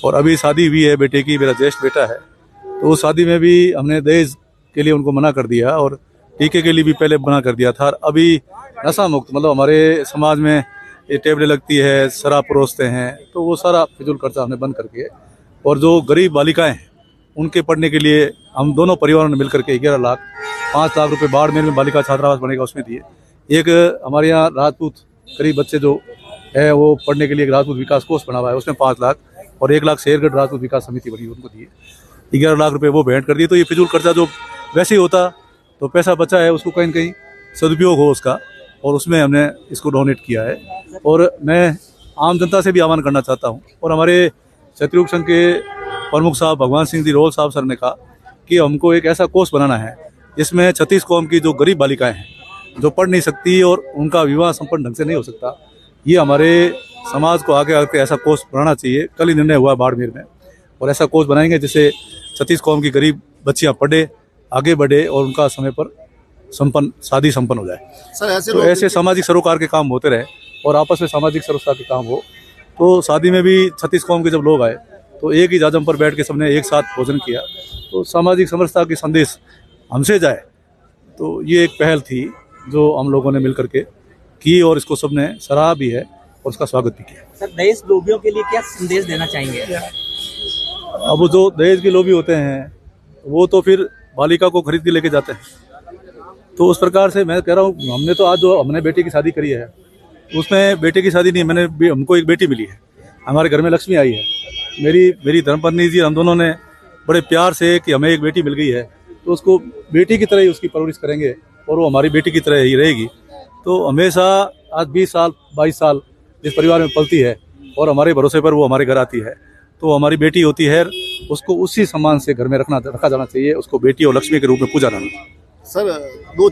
और अभी शादी हुई है बेटे की, मेरा ज्येष्ठ बेटा है, तो उस शादी में भी हमने दहेज के लिए उनको मना कर दिया और टीके के लिए भी पहले मना कर दिया था। अभी नशा मुक्त मतलब हमारे समाज में ये टेबलें लगती है, शराब परोसते हैं, तो वो सारा फिजूल खर्चा हमने बंद करके, और जो गरीब बालिकाएं हैं उनके पढ़ने के लिए हम दोनों परिवारों ने मिलकर के 11 लाख 5 लाख रुपए बाड़मेर में बालिका छात्रावास बनेगा उसमें दिए। एक हमारे यहाँ राजपूत गरीब बच्चे जो है वो पढ़ने के लिए एक राजपूत विकास कोष बना हुआ है, उसमें 5 लाख, और 1 लाख शेरगढ़ राजपूत विकास समिति बनी उनको दिए, 11 लाख रुपए वो भेंट कर दिए। तो ये फिजूल खर्चा जो वैसे ही होता तो पैसा बचा है उसको कहीं न कहीं सदुपयोग हो उसका, और उसमें हमने इसको डोनेट किया है। और मैं आम जनता से भी आह्वान करना चाहता हूँ, और हमारे क्षत्रिय संघ के प्रमुख साहब भगवान सिंह जी रोल साहब सर ने कहा कि हमको एक ऐसा कोर्स बनाना है जिसमें 36 कौम की जो गरीब बालिकाएं हैं जो पढ़ नहीं सकती और उनका विवाह संपन्न ढंग से नहीं हो सकता, ये हमारे समाज को आगे आकर ऐसा कोर्स बनाना चाहिए। कल ही निर्णय हुआ बाड़मेर में, और ऐसा कोर्स बनाएंगे जिससे 36 कौम की गरीब बच्चियां पढ़े, आगे बढ़े और उनका समय पर शादी संपन्न हो जाए। सर तो ऐसे सामाजिक सरोकार के काम होते रहे और आपस में सामाजिक सरोकार के काम हो। तो शादी में भी 36 कौम के जब लोग आए तो एक ही जाजम पर बैठ के सबने एक साथ भोजन किया, तो सामाजिक समरसता की संदेश हमसे जाए। तो ये एक पहल थी जो हम लोगों ने मिलकर के की, और इसको सबने सराहा भी है और उसका स्वागत भी किया। सर दहेज लोभियों के लिए क्या संदेश देना चाहेंगे? अब जो दहेज के लोभी होते हैं वो तो फिर बालिका को खरीद के लेके जाते हैं, तो उस प्रकार से मैं कह रहा हूँ हमने तो आज जो हमने बेटे की शादी करी है उसमें बेटे की शादी नहीं, हमको एक बेटी मिली है, हमारे घर में लक्ष्मी आई है। मेरी धर्मपत्नी जी हम दोनों ने बड़े प्यार से कि हमें एक बेटी मिल गई है तो उसको बेटी की तरह ही उसकी परवरिश करेंगे और वो हमारी बेटी की तरह ही रहेगी। तो हमेशा आज 20 साल 22 साल जिस परिवार में पलती है और हमारे भरोसे पर वो हमारे घर आती है, तो हमारी बेटी होती है, उसको उसी सम्मान से घर में रखा जाना चाहिए, उसको बेटी और लक्ष्मी के रूप में पूजा जाना। सर दो